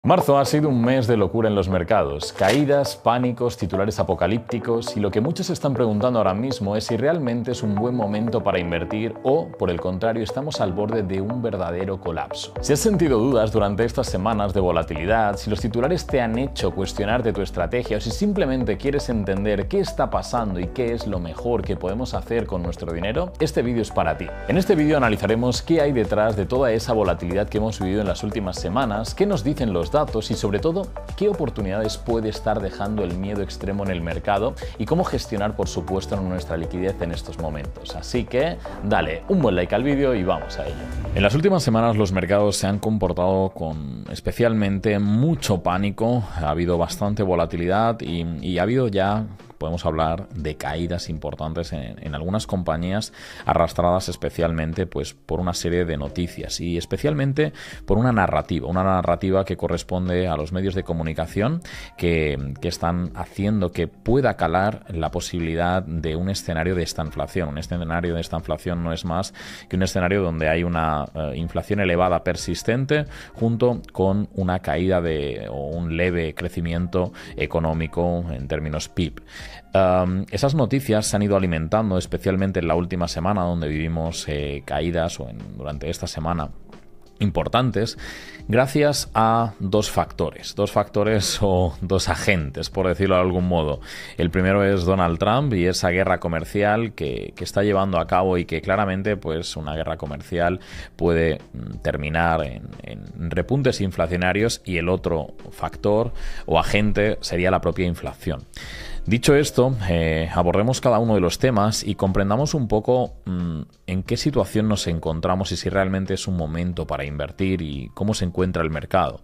Marzo ha sido un mes de locura en los mercados, caídas, pánicos, titulares apocalípticos y lo que muchos se están preguntando ahora mismo es si realmente es un buen momento para invertir o, por el contrario, estamos al borde de un verdadero colapso. Si has sentido dudas durante estas semanas de volatilidad, si los titulares te han hecho cuestionarte tu estrategia o si simplemente quieres entender qué está pasando y qué es lo mejor que podemos hacer con nuestro dinero, este vídeo es para ti. En este vídeo analizaremos qué hay detrás de toda esa volatilidad que hemos vivido en las últimas semanas, qué nos dicen los datos y sobre todo qué oportunidades puede estar dejando el miedo extremo en el mercado y cómo gestionar por supuesto nuestra liquidez en estos momentos. Así que dale un buen like al vídeo y vamos a ello. En las últimas semanas los mercados se han comportado con especialmente mucho pánico, ha habido bastante volatilidad y ha habido ya, podemos hablar de caídas importantes en algunas compañías arrastradas especialmente pues, por una serie de noticias y especialmente por una narrativa que corresponde a los medios de comunicación que están haciendo que pueda calar la posibilidad de un escenario de estanflación. Un escenario de estanflación no es más que un escenario donde hay una inflación elevada persistente junto con una caída o un leve crecimiento económico en términos PIB. Esas noticias se han ido alimentando, especialmente en la última semana, donde vivimos caídas durante esta semana importantes, gracias a dos factores o dos agentes, por decirlo de algún modo. El primero es Donald Trump y esa guerra comercial que está llevando a cabo y que claramente pues una guerra comercial puede terminar en repuntes inflacionarios, y el otro factor o agente sería la propia inflación. Dicho esto, abordemos cada uno de los temas y comprendamos un poco en qué situación nos encontramos y si realmente es un momento para invertir y cómo se encuentra el mercado.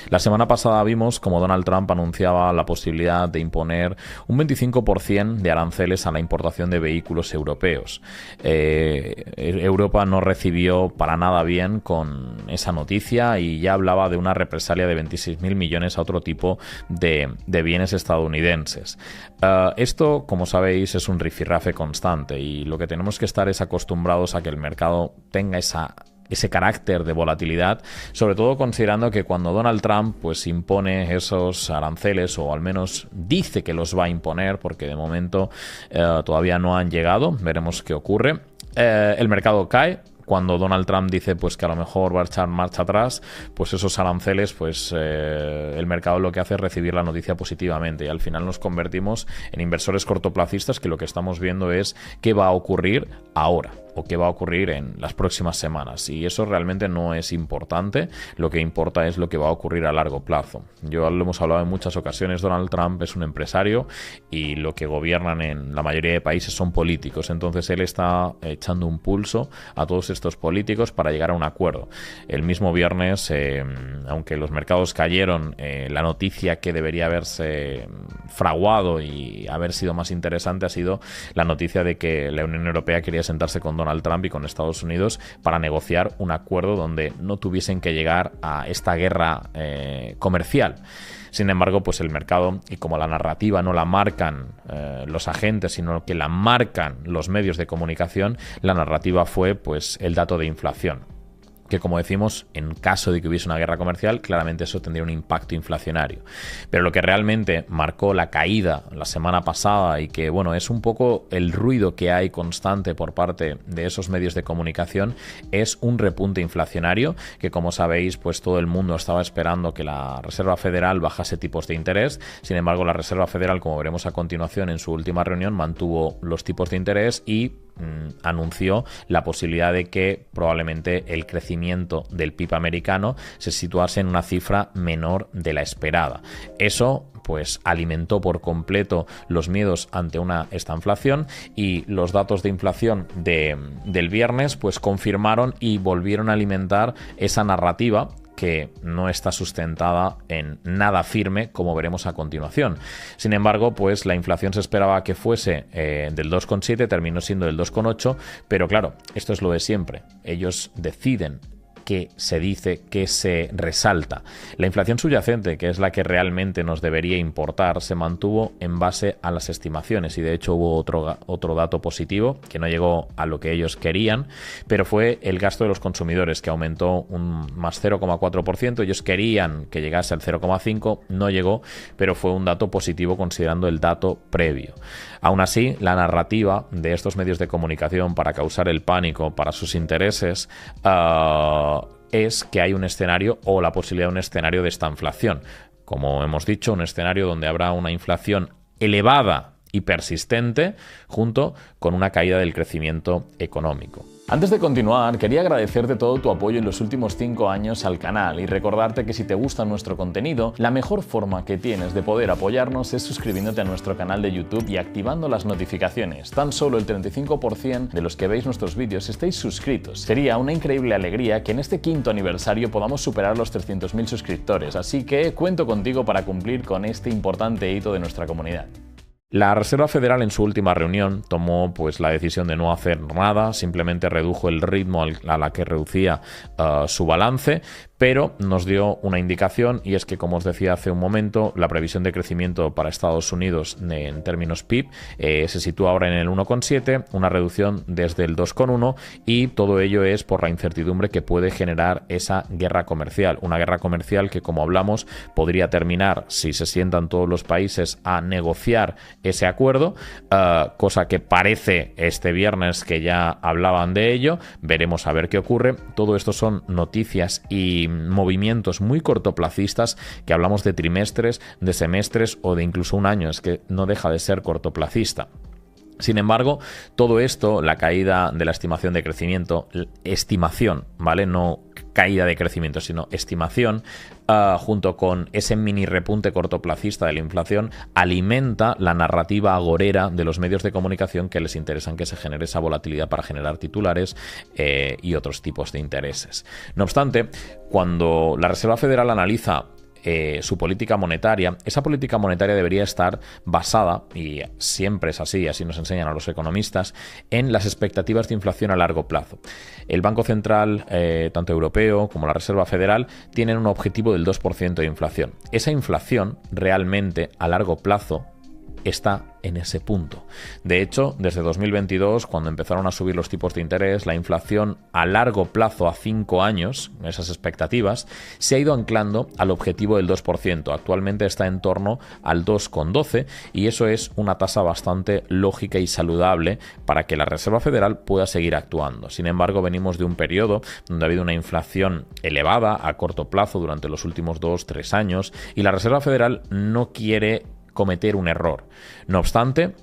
La semana pasada vimos como Donald Trump anunciaba la posibilidad de imponer un 25% de aranceles a la importación de vehículos europeos. Europa no recibió para nada bien con esa noticia y ya hablaba de una represalia de 26.000 millones a otro tipo de bienes estadounidenses. Esto, como sabéis, es un rifirrafe constante y lo que tenemos que estar es acostumbrados a que el mercado tenga ese carácter de volatilidad, sobre todo considerando que cuando Donald Trump pues impone esos aranceles, o al menos dice que los va a imponer, porque de momento todavía no han llegado, veremos qué ocurre, el mercado cae. Cuando Donald Trump dice pues que a lo mejor va a echar marcha atrás, pues esos aranceles, pues el mercado lo que hace es recibir la noticia positivamente y al final nos convertimos en inversores cortoplacistas que lo que estamos viendo es qué va a ocurrir ahora o qué va a ocurrir en las próximas semanas, y eso realmente no es importante. Lo que importa es lo que va a ocurrir a largo plazo. Lo hemos hablado en muchas ocasiones, Donald Trump es un empresario y lo que gobiernan en la mayoría de países son políticos, entonces él está echando un pulso a todos estos políticos para llegar a un acuerdo. El mismo viernes, aunque los mercados cayeron, la noticia que debería haberse fraguado y haber sido más interesante ha sido la noticia de que la Unión Europea quería sentarse con Donald Trump y con Estados Unidos para negociar un acuerdo donde no tuviesen que llegar a esta guerra comercial. Sin embargo, pues el mercado, y como la narrativa no la marcan los agentes, sino que la marcan los medios de comunicación, la narrativa fue pues el dato de inflación, que, como decimos, en caso de que hubiese una guerra comercial, claramente eso tendría un impacto inflacionario. Pero lo que realmente marcó la caída la semana pasada, y que bueno, es un poco el ruido que hay constante por parte de esos medios de comunicación, es un repunte inflacionario que, como sabéis, pues todo el mundo estaba esperando que la Reserva Federal bajase tipos de interés. Sin embargo, la Reserva Federal, como veremos a continuación en su última reunión, mantuvo los tipos de interés y anunció la posibilidad de que probablemente el crecimiento del PIB americano se situase en una cifra menor de la esperada. Eso pues alimentó por completo los miedos ante una estanflación, y los datos de inflación del viernes pues confirmaron y volvieron a alimentar esa narrativa que no está sustentada en nada firme, como veremos a continuación. Sin embargo, pues la inflación se esperaba que fuese del 2,7, terminó siendo del 2,8, pero claro, esto es lo de siempre. Ellos deciden que se dice, que se resalta. La inflación subyacente, que es la que realmente nos debería importar, se mantuvo en base a las estimaciones y de hecho hubo otro dato positivo que no llegó a lo que ellos querían, pero fue el gasto de los consumidores, que aumentó un más 0,4%. Ellos querían que llegase al 0,5%, no llegó, pero fue un dato positivo considerando el dato previo. Aún así, la narrativa de estos medios de comunicación para causar el pánico para sus intereses es que hay un escenario o la posibilidad de un escenario de esta inflación. Como hemos dicho, un escenario donde habrá una inflación elevada y persistente junto con una caída del crecimiento económico. Antes de continuar, quería agradecerte todo tu apoyo en los últimos 5 años al canal y recordarte que si te gusta nuestro contenido, la mejor forma que tienes de poder apoyarnos es suscribiéndote a nuestro canal de YouTube y activando las notificaciones. Tan solo el 35% de los que veis nuestros vídeos estáis suscritos. Sería una increíble alegría que en este 5º aniversario podamos superar los 300.000 suscriptores, así que cuento contigo para cumplir con este importante hito de nuestra comunidad. La Reserva Federal en su última reunión tomó la decisión de no hacer nada, simplemente redujo el ritmo a la que reducía su balance, pero nos dio una indicación y es que, como os decía hace un momento, la previsión de crecimiento para Estados Unidos en términos PIB se sitúa ahora en el 1,7, una reducción desde el 2,1 y todo ello es por la incertidumbre que puede generar esa guerra comercial, una guerra comercial que, como hablamos, podría terminar si se sientan todos los países a negociar ese acuerdo, cosa que parece este viernes que ya hablaban de ello. Veremos a ver qué ocurre. Todo esto son noticias y movimientos muy cortoplacistas, que hablamos de trimestres, de semestres o de incluso un año, es que no deja de ser cortoplacista. Sin embargo, todo esto, la caída de la estimación de crecimiento, estimación, ¿vale? No caída de crecimiento, sino estimación, junto con ese mini repunte cortoplacista de la inflación, alimenta la narrativa agorera de los medios de comunicación que les interesan que se genere esa volatilidad para generar titulares y otros tipos de intereses. No obstante, cuando la Reserva Federal analiza su política monetaria, esa política monetaria debería estar basada, y siempre es así nos enseñan a los economistas, en las expectativas de inflación a largo plazo. El Banco Central, tanto europeo como la Reserva Federal, tienen un objetivo del 2% de inflación. Esa inflación realmente a largo plazo está en ese punto. De hecho, desde 2022, cuando empezaron a subir los tipos de interés, la inflación a largo plazo, a 5 años, esas expectativas, se ha ido anclando al objetivo del 2%. Actualmente está en torno al 2,12 y eso es una tasa bastante lógica y saludable para que la Reserva Federal pueda seguir actuando. Sin embargo, venimos de un periodo donde ha habido una inflación elevada a corto plazo durante los últimos 2-3 años y la Reserva Federal no quiere cometer un error. No obstante,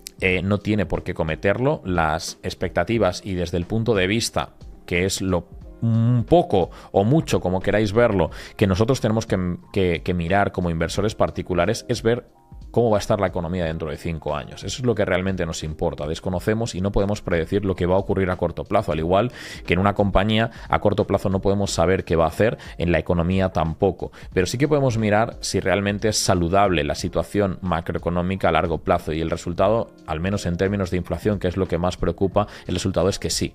no tiene por qué cometerlo. Las expectativas y desde el punto de vista que es lo un poco o mucho, como queráis verlo, que nosotros tenemos que mirar como inversores particulares es ver cómo va a estar la economía dentro de 5 años. Eso es lo que realmente nos importa. Desconocemos y no podemos predecir lo que va a ocurrir a corto plazo, al igual que en una compañía a corto plazo no podemos saber qué va a hacer, en la economía tampoco. Pero sí que podemos mirar si realmente es saludable la situación macroeconómica a largo plazo y el resultado, al menos en términos de inflación, que es lo que más preocupa, el resultado es que sí.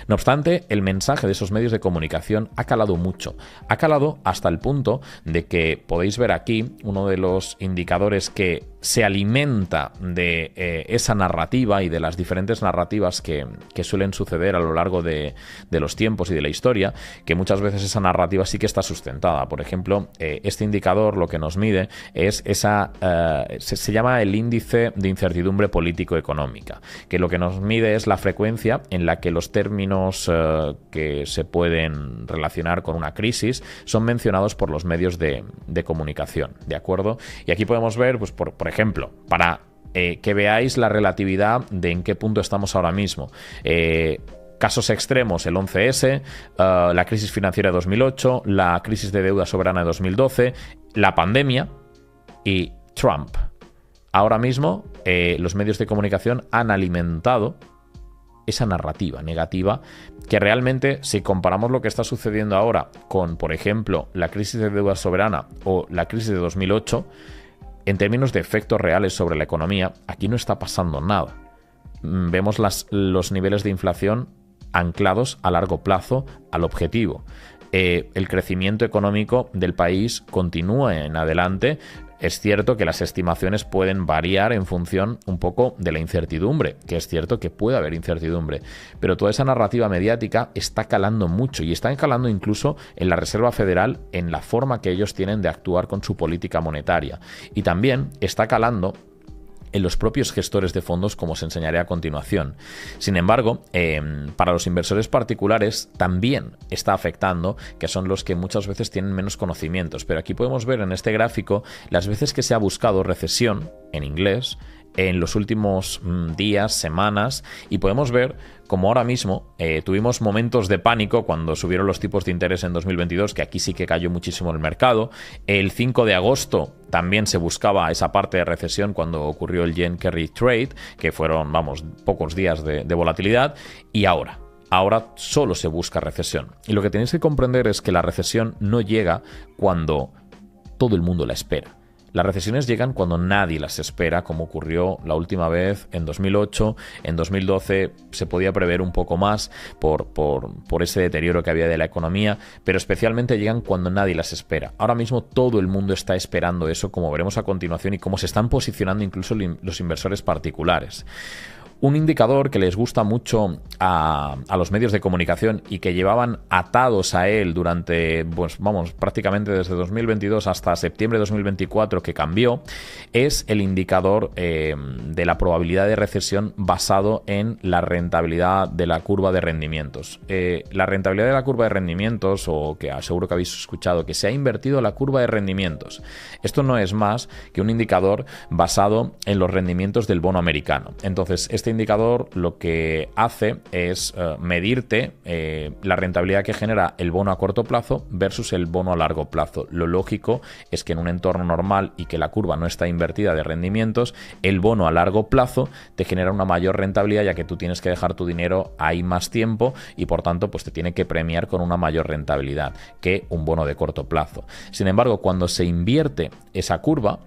No obstante, el mensaje de esos medios de comunicación ha calado mucho. Ha calado hasta el punto de que podéis ver aquí uno de los indicadores que se alimenta de esa narrativa y de las diferentes narrativas que suelen suceder a lo largo de los tiempos y de la historia, que muchas veces esa narrativa sí que está sustentada. Por ejemplo, este indicador lo que nos mide es se llama el índice de incertidumbre político-económica, que lo que nos mide es la frecuencia en la que los términos que se pueden relacionar con una crisis son mencionados por los medios de comunicación, ¿de acuerdo? Y aquí podemos ver, pues por ejemplo, para que veáis la relatividad de en qué punto estamos ahora mismo. Casos extremos, el 11S, la crisis financiera de 2008, la crisis de deuda soberana de 2012, la pandemia y Trump. Ahora mismo los medios de comunicación han alimentado esa narrativa negativa que realmente, si comparamos lo que está sucediendo ahora con, por ejemplo, la crisis de deuda soberana o la crisis de 2008, en términos de efectos reales sobre la economía, aquí no está pasando nada. Vemos los niveles de inflación anclados a largo plazo al objetivo. el crecimiento económico del país continúe en adelante. Es cierto que las estimaciones pueden variar en función un poco de la incertidumbre, que es cierto que puede haber incertidumbre, pero toda esa narrativa mediática está calando mucho y está calando incluso en la Reserva Federal en la forma que ellos tienen de actuar con su política monetaria. Y también está calando en los propios gestores de fondos, como os enseñaré a continuación. Sin embargo, para los inversores particulares también está afectando, que son los que muchas veces tienen menos conocimientos. Pero aquí podemos ver en este gráfico las veces que se ha buscado recesión, en inglés, en los últimos días, semanas, y podemos ver como ahora mismo tuvimos momentos de pánico cuando subieron los tipos de interés en 2022, que aquí sí que cayó muchísimo el mercado. El 5 de agosto también se buscaba esa parte de recesión cuando ocurrió el Yen Kerry Trade, que fueron, pocos días de volatilidad, y ahora solo se busca recesión. Y lo que tenéis que comprender es que la recesión no llega cuando todo el mundo la espera. Las recesiones llegan cuando nadie las espera, como ocurrió la última vez en 2008, en 2012 se podía prever un poco más por ese deterioro que había de la economía, pero especialmente llegan cuando nadie las espera. Ahora mismo todo el mundo está esperando eso, como veremos a continuación, y cómo se están posicionando incluso los inversores particulares. Un indicador que les gusta mucho a los medios de comunicación y que llevaban atados a él durante, prácticamente desde 2022 hasta septiembre de 2024, que cambió, es el indicador de la probabilidad de recesión basado en la rentabilidad de la curva de rendimientos. La rentabilidad de la curva de rendimientos, o que seguro que habéis escuchado, que se ha invertido la curva de rendimientos. Esto no es más que un indicador basado en los rendimientos del bono americano. Entonces, este indicador lo que hace es medirte la rentabilidad que genera el bono a corto plazo versus el bono a largo plazo. Lo lógico es que en un entorno normal y que la curva no está invertida de rendimientos, el bono a largo plazo te genera una mayor rentabilidad, ya que tú tienes que dejar tu dinero ahí más tiempo y por tanto pues te tiene que premiar con una mayor rentabilidad que un bono de corto plazo. Sin embargo, cuando se invierte esa curva,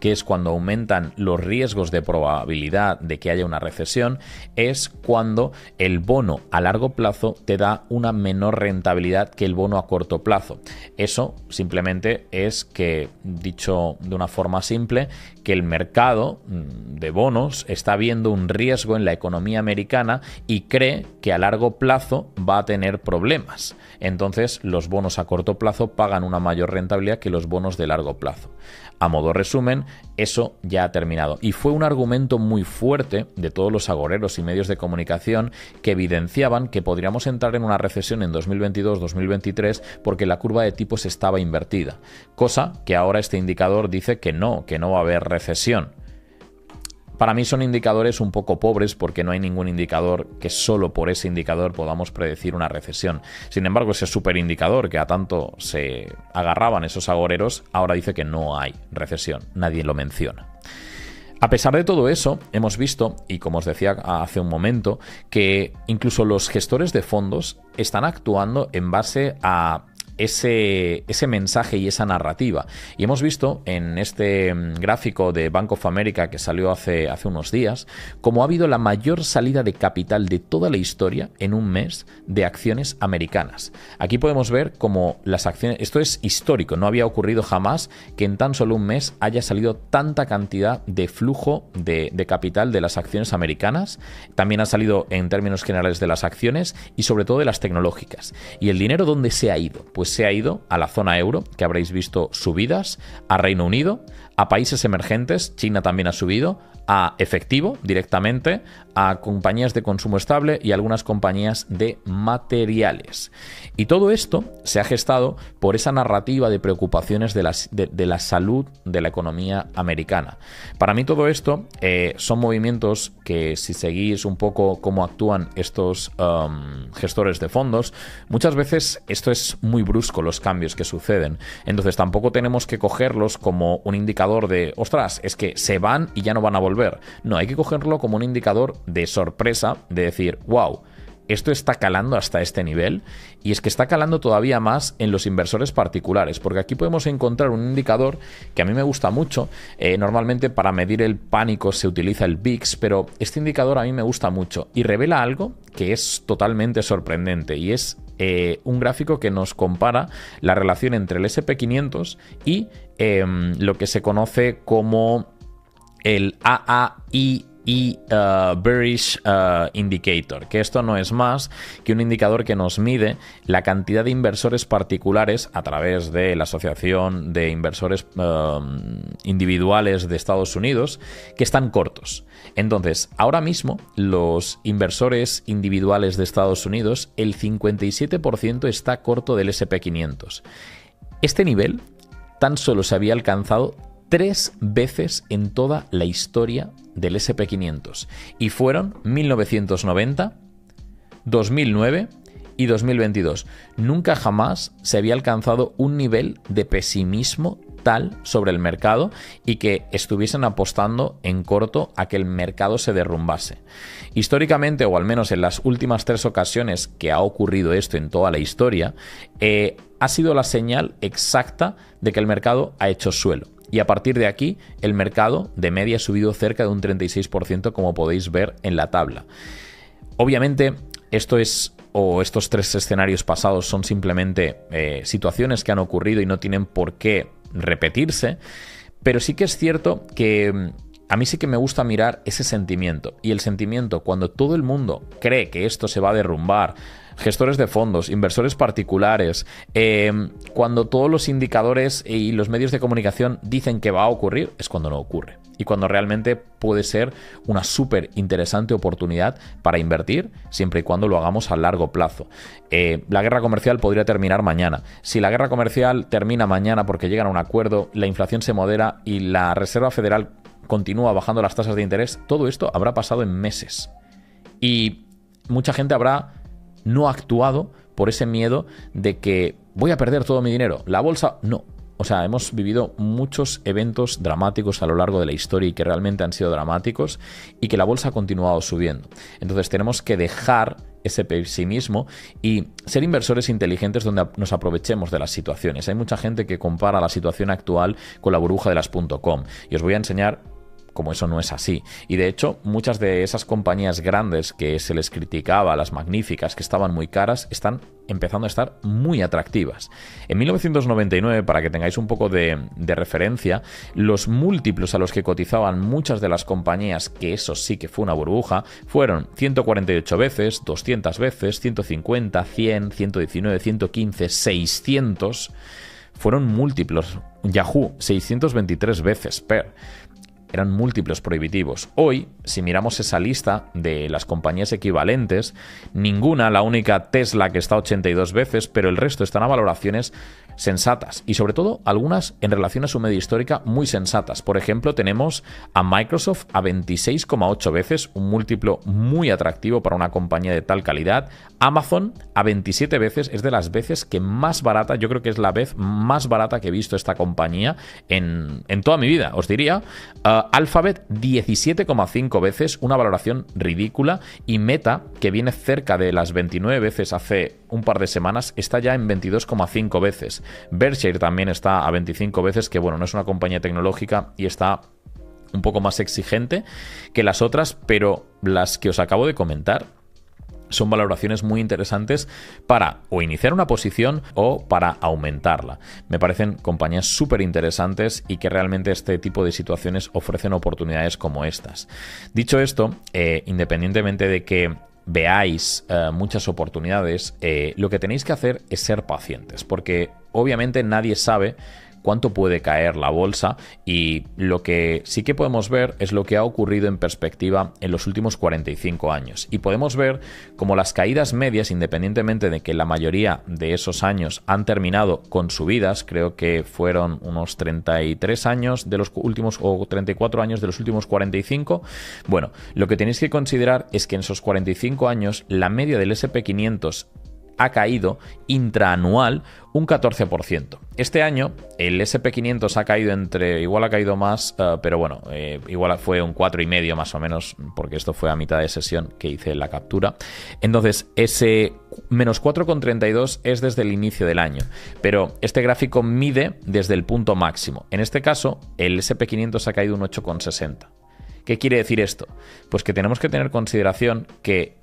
que es cuando aumentan los riesgos de probabilidad de que haya una recesión, es cuando el bono a largo plazo te da una menor rentabilidad que el bono a corto plazo. Eso simplemente es que, dicho de una forma simple, que el mercado de bonos está viendo un riesgo en la economía americana y cree que a largo plazo va a tener problemas. Entonces, los bonos a corto plazo pagan una mayor rentabilidad que los bonos de largo plazo. A modo resumen, eso ya ha terminado. Y fue un argumento muy fuerte de todos los agoreros y medios de comunicación que evidenciaban que podríamos entrar en una recesión en 2022-2023 porque la curva de tipos estaba invertida. Cosa que ahora este indicador dice que no va a haber recesión. Para mí son indicadores un poco pobres porque no hay ningún indicador que solo por ese indicador podamos predecir una recesión. Sin embargo, ese superindicador que a tanto se agarraban esos agoreros, ahora dice que no hay recesión. Nadie lo menciona. A pesar de todo eso, hemos visto, y como os decía hace un momento, que incluso los gestores de fondos están actuando en base a ese mensaje y esa narrativa. Y hemos visto en este gráfico de Bank of America que salió hace unos días, cómo ha habido la mayor salida de capital de toda la historia en un mes de acciones americanas. Aquí podemos ver cómo las acciones, esto es histórico, no había ocurrido jamás que en tan solo un mes haya salido tanta cantidad de flujo de capital de las acciones americanas. También ha salido en términos generales de las acciones y sobre todo de las tecnológicas. ¿Y el dinero dónde se ha ido? Pues se ha ido a la zona euro, que habréis visto subidas, a Reino Unido, a países emergentes, China también ha subido, a efectivo directamente, a compañías de consumo estable y algunas compañías de materiales. Y todo esto se ha gestado por esa narrativa de preocupaciones de la salud de la economía americana. Para mí todo esto son movimientos que, si seguís un poco cómo actúan estos gestores de fondos, muchas veces esto es muy brusco, los cambios que suceden. Entonces tampoco tenemos que cogerlos como un indicador de, ostras, es que se van y ya no van a volver. No, hay que cogerlo como un indicador de sorpresa, de decir, wow, esto está calando hasta este nivel, y es que está calando todavía más en los inversores particulares, porque aquí podemos encontrar un indicador que a mí me gusta mucho. Normalmente para medir el pánico se utiliza el VIX, pero este indicador a mí me gusta mucho y revela algo que es totalmente sorprendente, y es un gráfico que nos compara la relación entre el SP500 y lo que se conoce como el AAI Bearish Indicator, que esto no es más que un indicador que nos mide la cantidad de inversores particulares a través de la Asociación de Inversores Individuales de Estados Unidos que están cortos. Entonces, ahora mismo los inversores individuales de Estados Unidos, el 57% está corto del SP500. Este nivel tan solo se había alcanzado 3 veces en toda la historia del SP500 y fueron 1990, 2009 y 2022. Nunca jamás se había alcanzado un nivel de pesimismo tal sobre el mercado y que estuviesen apostando en corto a que el mercado se derrumbase. Históricamente, o al menos en las últimas 3 ocasiones que ha ocurrido esto en toda la historia, ha sido la señal exacta de que el mercado ha hecho suelo. Y a partir de aquí, el mercado de media ha subido cerca de un 36%, como podéis ver en la tabla. Obviamente, estos 3 escenarios pasados son simplemente situaciones que han ocurrido y no tienen por qué repetirse, pero sí que es cierto que a mí sí que me gusta mirar ese sentimiento. Y el sentimiento, cuando todo el mundo cree que esto se va a derrumbar, gestores de fondos, inversores particulares, cuando todos los indicadores y los medios de comunicación dicen que va a ocurrir, es cuando no ocurre. Y cuando realmente puede ser una súper interesante oportunidad para invertir, siempre y cuando lo hagamos a largo plazo. La guerra comercial podría terminar mañana. Si la guerra comercial termina mañana porque llegan a un acuerdo, la inflación se modera y la Reserva Federal continúa bajando las tasas de interés, todo esto habrá pasado en meses. Y mucha gente habrá no actuado por ese miedo de que voy a perder todo mi dinero. La bolsa, no. O sea, hemos vivido muchos eventos dramáticos a lo largo de la historia y que realmente han sido dramáticos y que la bolsa ha continuado subiendo. Entonces tenemos que dejar ese pesimismo y ser inversores inteligentes donde nos aprovechemos de las situaciones. Hay mucha gente que compara la situación actual con la burbuja de las .com y os voy a enseñar como eso no es así. Y de hecho, muchas de esas compañías grandes que se les criticaba, las magníficas, que estaban muy caras, están empezando a estar muy atractivas. En 1999, para que tengáis un poco de referencia, los múltiplos a los que cotizaban muchas de las compañías, que eso sí que fue una burbuja, fueron 148 veces, 200 veces, 150, 100, 119, 115, 600. Fueron múltiplos. Yahoo, 623 veces, eran múltiplos prohibitivos. Hoy, si miramos esa lista de las compañías equivalentes, ninguna, la única Tesla que está 82 veces, pero el resto están a valoraciones sensatas y sobre todo algunas en relación a su media histórica muy sensatas. Por ejemplo, tenemos a Microsoft a 26,8 veces, un múltiplo muy atractivo para una compañía de tal calidad. Amazon a 27 veces, es de las veces que más barata, yo creo que es la vez más barata que he visto esta compañía en toda mi vida, os diría. Alphabet 17,5 veces, una valoración ridícula, y Meta, que viene cerca de las 29 veces hace un par de semanas, está ya en 22,5 veces. Berkshire también está a 25 veces, que bueno, no es una compañía tecnológica y está un poco más exigente que las otras, pero las que os acabo de comentar son valoraciones muy interesantes para o iniciar una posición o para aumentarla. Me parecen compañías súper interesantes y que realmente este tipo de situaciones ofrecen oportunidades como estas. Dicho esto, independientemente de que veáis muchas oportunidades, lo que tenéis que hacer es ser pacientes, porque obviamente nadie sabe cuánto puede caer la bolsa, y lo que sí que podemos ver es lo que ha ocurrido en perspectiva en los últimos 45 años. Y podemos ver como las caídas medias, independientemente de que la mayoría de esos años han terminado con subidas, creo que fueron unos 33 años de los últimos, o 34 años de los últimos 45, bueno, lo que tenéis que considerar es que en esos 45 años la media del SP500 ha caído intraanual un 14%. Este año el SP500 ha caído igual ha caído más, pero bueno, igual fue un 4,5 más o menos, porque esto fue a mitad de sesión que hice la captura. Entonces ese menos 4,32 es desde el inicio del año, pero este gráfico mide desde el punto máximo. En este caso el SP500 ha caído un 8,60. ¿Qué quiere decir esto? Pues que tenemos que tener en consideración que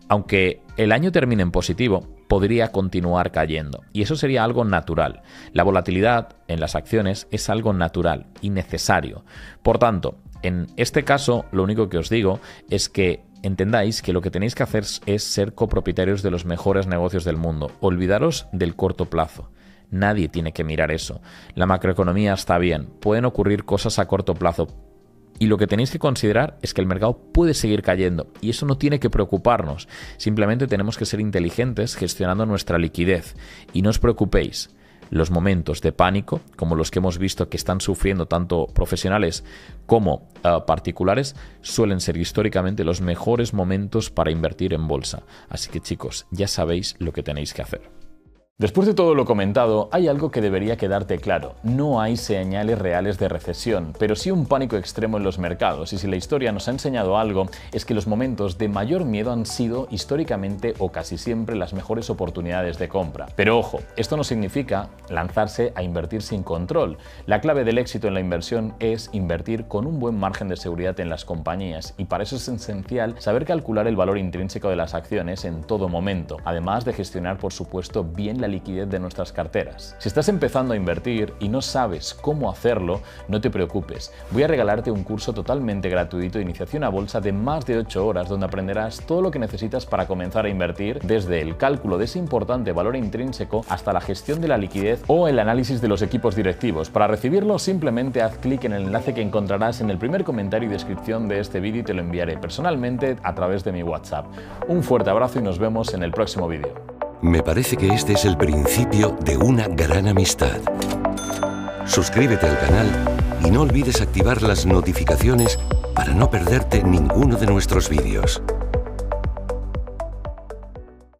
aunque el año termine en positivo, podría continuar cayendo. Y eso sería algo natural. La volatilidad en las acciones es algo natural y necesario. Por tanto, en este caso, lo único que os digo es que entendáis que lo que tenéis que hacer es ser copropietarios de los mejores negocios del mundo. Olvidaros del corto plazo. Nadie tiene que mirar eso. La macroeconomía está bien. Pueden ocurrir cosas a corto plazo. Y lo que tenéis que considerar es que el mercado puede seguir cayendo y eso no tiene que preocuparnos. Simplemente tenemos que ser inteligentes gestionando nuestra liquidez. Y no os preocupéis, los momentos de pánico, como los que hemos visto que están sufriendo tanto profesionales como particulares, suelen ser históricamente los mejores momentos para invertir en bolsa. Así que chicos, ya sabéis lo que tenéis que hacer. Después de todo lo comentado, hay algo que debería quedarte claro. No hay señales reales de recesión, pero sí un pánico extremo en los mercados. Y si la historia nos ha enseñado algo, es que los momentos de mayor miedo han sido históricamente o casi siempre las mejores oportunidades de compra. Pero ojo, esto no significa lanzarse a invertir sin control. La clave del éxito en la inversión es invertir con un buen margen de seguridad en las compañías y para eso es esencial saber calcular el valor intrínseco de las acciones en todo momento, además de gestionar, por supuesto, bien la liquidez de nuestras carteras. Si estás empezando a invertir y no sabes cómo hacerlo, no te preocupes. Voy a regalarte un curso totalmente gratuito de iniciación a bolsa de más de 8 horas donde aprenderás todo lo que necesitas para comenzar a invertir, desde el cálculo de ese importante valor intrínseco hasta la gestión de la liquidez o el análisis de los equipos directivos. Para recibirlo, simplemente haz clic en el enlace que encontrarás en el primer comentario y descripción de este vídeo y te lo enviaré personalmente a través de mi WhatsApp. Un fuerte abrazo y nos vemos en el próximo vídeo. Me parece que este es el principio de una gran amistad. Suscríbete al canal y no olvides activar las notificaciones para no perderte ninguno de nuestros vídeos.